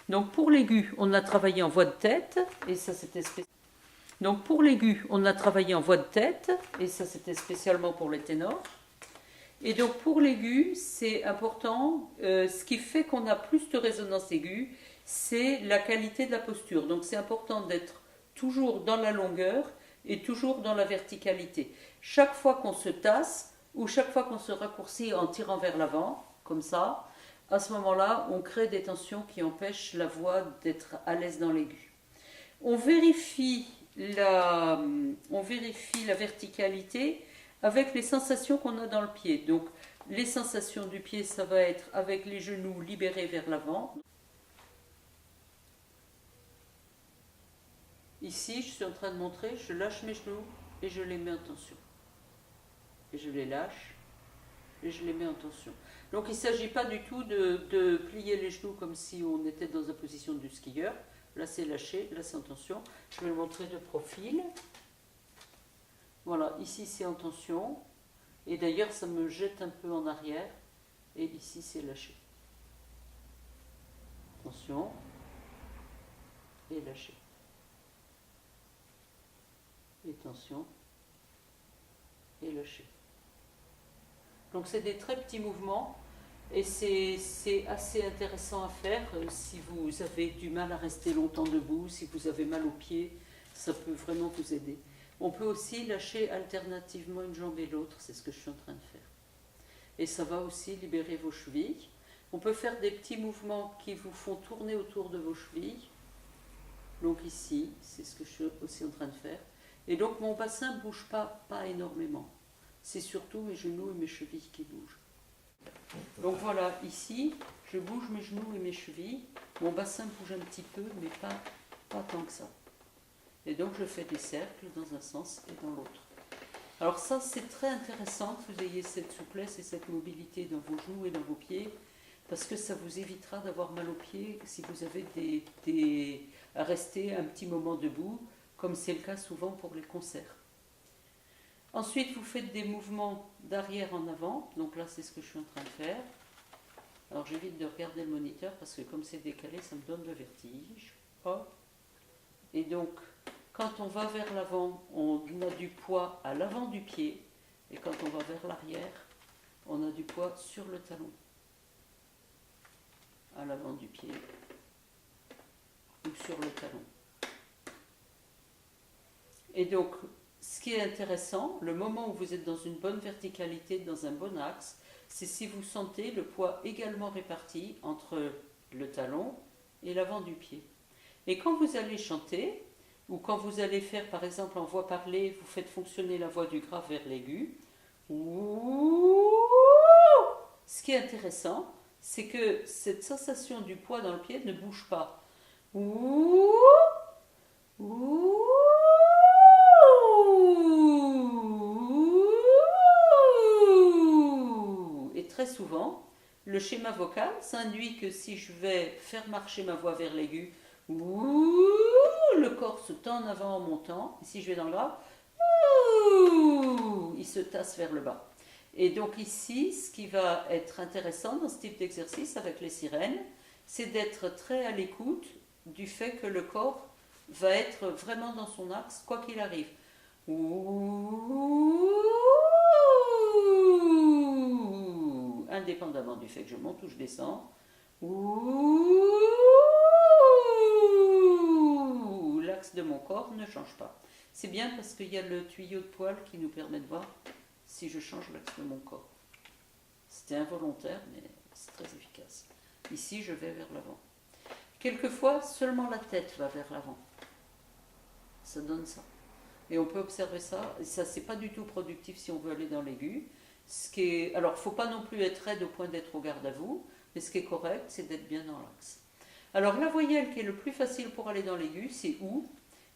Donc pour l'aigu, on a travaillé en voix de tête, et ça c'était Donc pour l'aigu, on a travaillé en voix de tête, et ça c'était spécialement pour les ténors. Et donc pour l'aigu, c'est important, ce qui fait qu'on a plus de résonance aiguë, c'est la qualité de la posture. Donc c'est important d'être toujours dans la longueur et toujours dans la verticalité. Chaque fois qu'on se tasse ou chaque fois qu'on se raccourcit en tirant vers l'avant, comme ça, à ce moment-là, on crée des tensions qui empêchent la voix d'être à l'aise dans l'aigu. On vérifie la verticalité avec les sensations qu'on a dans le pied. Donc, les sensations du pied, ça va être avec les genoux libérés vers l'avant. Ici, je suis en train de montrer, je lâche mes genoux et je les mets en tension. Et je les lâche et je les mets en tension. Donc, il ne s'agit pas du tout de plier les genoux comme si on était dans la position du skieur. Là, c'est lâché, là, c'est en tension. Je vais le montrer de profil. Voilà, ici, c'est en tension. Et d'ailleurs, ça me jette un peu en arrière. Et ici, c'est lâché. Tension. Et lâché. Et tension. Et lâché. Donc, c'est des très petits mouvements. Et c'est assez intéressant à faire si vous avez du mal à rester longtemps debout, si vous avez mal aux pieds, ça peut vraiment vous aider. On peut aussi lâcher alternativement une jambe et l'autre, c'est ce que je suis en train de faire. Et ça va aussi libérer vos chevilles. On peut faire des petits mouvements qui vous font tourner autour de vos chevilles. Donc ici, c'est ce que je suis aussi en train de faire. Et donc mon bassin ne bouge pas énormément. C'est surtout mes genoux et mes chevilles qui bougent. Donc voilà, ici, je bouge mes genoux et mes chevilles. Mon bassin bouge un petit peu, mais pas tant que ça. Et donc je fais des cercles dans un sens et dans l'autre. Alors ça, c'est très intéressant que vous ayez cette souplesse et cette mobilité dans vos genoux et dans vos pieds, parce que ça vous évitera d'avoir mal aux pieds si vous avez à rester un petit moment debout, comme c'est le cas souvent pour les concerts. Ensuite, vous faites des mouvements d'arrière en avant. Donc là, c'est ce que je suis en train de faire. Alors, j'évite de regarder le moniteur parce que comme c'est décalé, ça me donne le vertige. Hop. Et donc, quand on va vers l'avant, on a du poids à l'avant du pied. Et quand on va vers l'arrière, on a du poids sur le talon. À l'avant du pied ou sur le talon. Et donc, ce qui est intéressant, le moment où vous êtes dans une bonne verticalité, dans un bon axe, c'est si vous sentez le poids également réparti entre le talon et l'avant du pied. Et quand vous allez chanter, ou quand vous allez faire par exemple en voix parlée, vous faites fonctionner la voix du grave vers l'aigu, ce qui est intéressant, c'est que cette sensation du poids dans le pied ne bouge pas. Et très souvent, le schéma vocal, ça induit que si je vais faire marcher ma voix vers l'aigu, le corps se tend en avant en montant, et si je vais dans le grave, il se tasse vers le bas. Et donc ici, ce qui va être intéressant dans ce type d'exercice avec les sirènes, c'est d'être très à l'écoute du fait que le corps va être vraiment dans son axe, quoi qu'il arrive. Indépendamment du fait que je monte ou je descends. L'axe de mon corps ne change pas. C'est bien parce qu'il y a le tuyau de poil qui nous permet de voir si je change l'axe de mon corps. C'était involontaire, mais c'est très efficace. Ici, je vais vers l'avant. Quelquefois, seulement la tête va vers l'avant. Ça donne ça. Et on peut observer ça. Et ça, c'est pas du tout productif si on veut aller dans l'aigu. Alors, il ne faut pas non plus être raide au point d'être au garde à vous, mais ce qui est correct, c'est d'être bien dans l'axe. Alors, la voyelle qui est le plus facile pour aller dans l'aigu, c'est OU,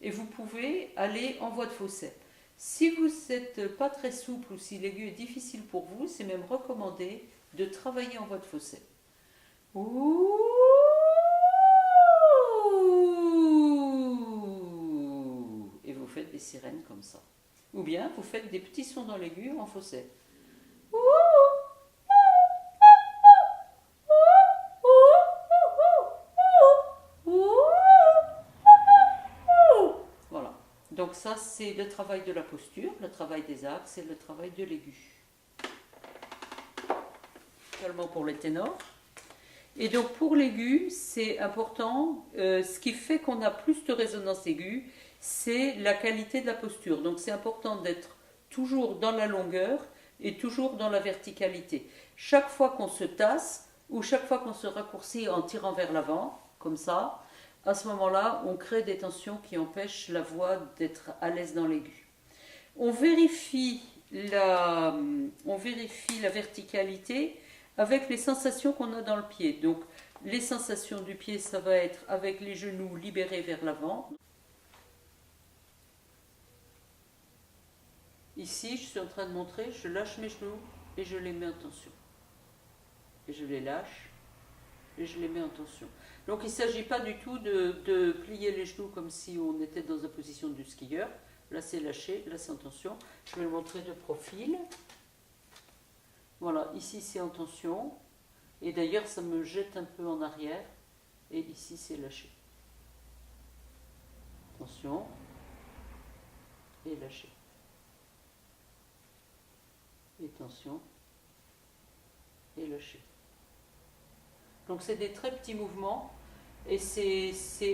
et vous pouvez aller en voix de fausset. Si vous n'êtes pas très souple ou si l'aigu est difficile pour vous, c'est même recommandé de travailler en voix de fausset. OU. Et vous faites des sirènes comme ça. Ou bien vous faites des petits sons dans l'aigu en fausset. donc ça c'est le travail de la posture, le travail des axes et le travail de l'aigu. Seulement pour les ténors. Et donc pour l'aigu, c'est important, ce qui fait qu'on a plus de résonance aiguë, c'est la qualité de la posture. Donc c'est important d'être toujours dans la longueur et toujours dans la verticalité. Chaque fois qu'on se tasse ou chaque fois qu'on se raccourcit en tirant vers l'avant, comme ça, à ce moment-là, on crée des tensions qui empêchent la voix d'être à l'aise dans l'aigu. On vérifie la verticalité avec les sensations qu'on a dans le pied. Donc les sensations du pied, ça va être avec les genoux libérés vers l'avant. Ici, je suis en train de montrer, je lâche mes genoux et je les mets en tension. Et je les lâche et je les mets en tension. Donc il ne s'agit pas du tout de plier les genoux comme si on était dans la position du skieur. Là c'est lâché, là c'est en tension. Je vais le montrer de profil. Voilà, ici c'est en tension. Et d'ailleurs ça me jette un peu en arrière. Et ici c'est lâché. Tension. Et lâché. Et tension. Et lâché. Donc c'est des très petits mouvements et c'est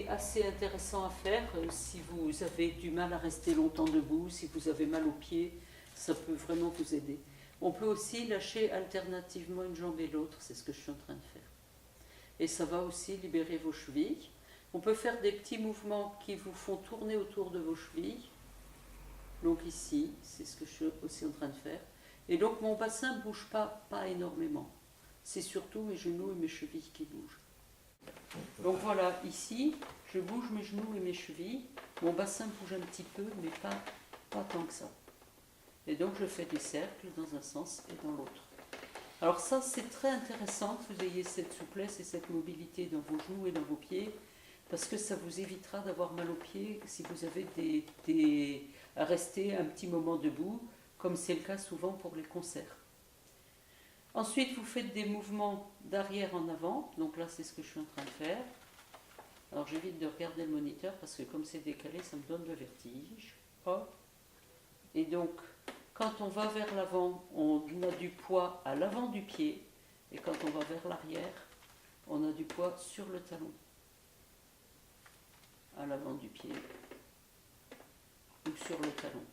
assez intéressant à faire si vous avez du mal à rester longtemps debout, si vous avez mal aux pieds, ça peut vraiment vous aider. On peut aussi lâcher alternativement une jambe et l'autre, c'est ce que je suis en train de faire. Et ça va aussi libérer vos chevilles. On peut faire des petits mouvements qui vous font tourner autour de vos chevilles. Donc ici, c'est ce que je suis aussi en train de faire. Et donc mon bassin ne bouge pas énormément. C'est surtout mes genoux et mes chevilles qui bougent. Donc voilà, ici, je bouge mes genoux et mes chevilles. Mon bassin bouge un petit peu, mais pas tant que ça. Et donc je fais des cercles dans un sens et dans l'autre. Alors ça, c'est très intéressant que vous ayez cette souplesse et cette mobilité dans vos genoux et dans vos pieds, parce que ça vous évitera d'avoir mal aux pieds si vous avez à rester un petit moment debout, comme c'est le cas souvent pour les concerts. Ensuite, vous faites des mouvements d'arrière en avant. Donc là, c'est ce que je suis en train de faire. Alors, j'évite de regarder le moniteur parce que comme c'est décalé, ça me donne le vertige. Hop. Et donc, quand on va vers l'avant, on a du poids à l'avant du pied. Et quand on va vers l'arrière, on a du poids sur le talon. À l'avant du pied ou sur le talon.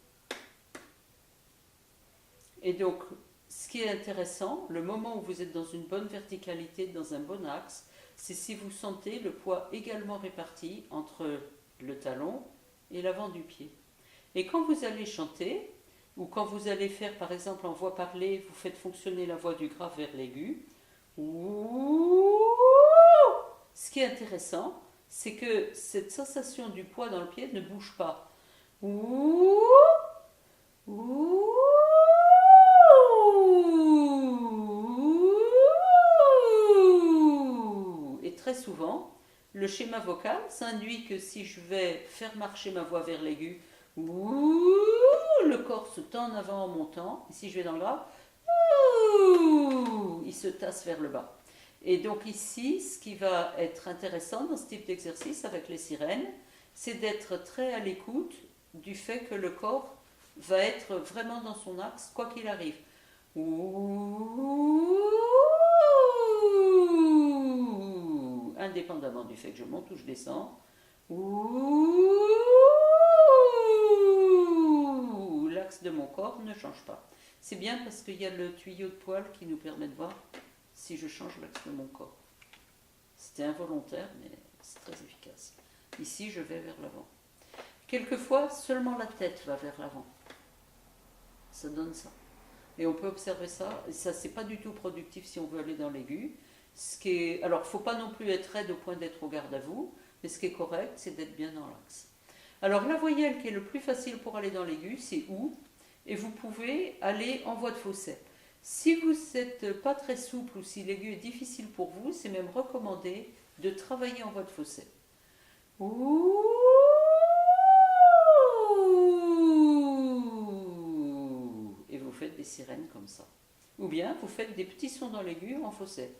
Et donc, ce qui est intéressant, le moment où vous êtes dans une bonne verticalité, dans un bon axe, c'est si vous sentez le poids également réparti entre le talon et l'avant du pied. Et quand vous allez chanter, ou quand vous allez faire par exemple en voix parlée, vous faites fonctionner la voix du grave vers l'aigu, ce qui est intéressant, c'est que cette sensation du poids dans le pied ne bouge pas. Et très souvent, le schéma vocal, ça induit que si je vais faire marcher ma voix vers l'aigu, le corps se tend en avant en montant, et si je vais dans le grave, il se tasse vers le bas. Et donc ici, ce qui va être intéressant dans ce type d'exercice avec les sirènes, c'est d'être très à l'écoute du fait que le corps va être vraiment dans son axe, quoi qu'il arrive. Indépendamment du fait que je monte ou je descends. L'axe de mon corps ne change pas. C'est bien parce qu'il y a le tuyau de poil qui nous permet de voir si je change l'axe de mon corps. C'était involontaire, mais c'est très efficace. Ici, je vais vers l'avant. Quelquefois, seulement la tête va vers l'avant. Ça donne ça. Et on peut observer ça. Et ça, c'est pas du tout productif si on veut aller dans l'aigu. Alors, il ne faut pas non plus être raide au point d'être au garde à vous, mais ce qui est correct, c'est d'être bien dans l'axe. Alors, la voyelle qui est le plus facile pour aller dans l'aigu, c'est OU, et vous pouvez aller en voix de fausset. Si vous n'êtes pas très souple ou si l'aigu est difficile pour vous, c'est même recommandé de travailler en voix de fausset. Ouh. Et vous faites des sirènes comme ça. Ou bien vous faites des petits sons dans l'aigu en fausset.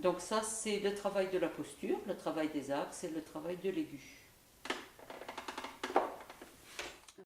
Donc ça, c'est le travail de la posture, le travail des axes et le travail de l'aigu.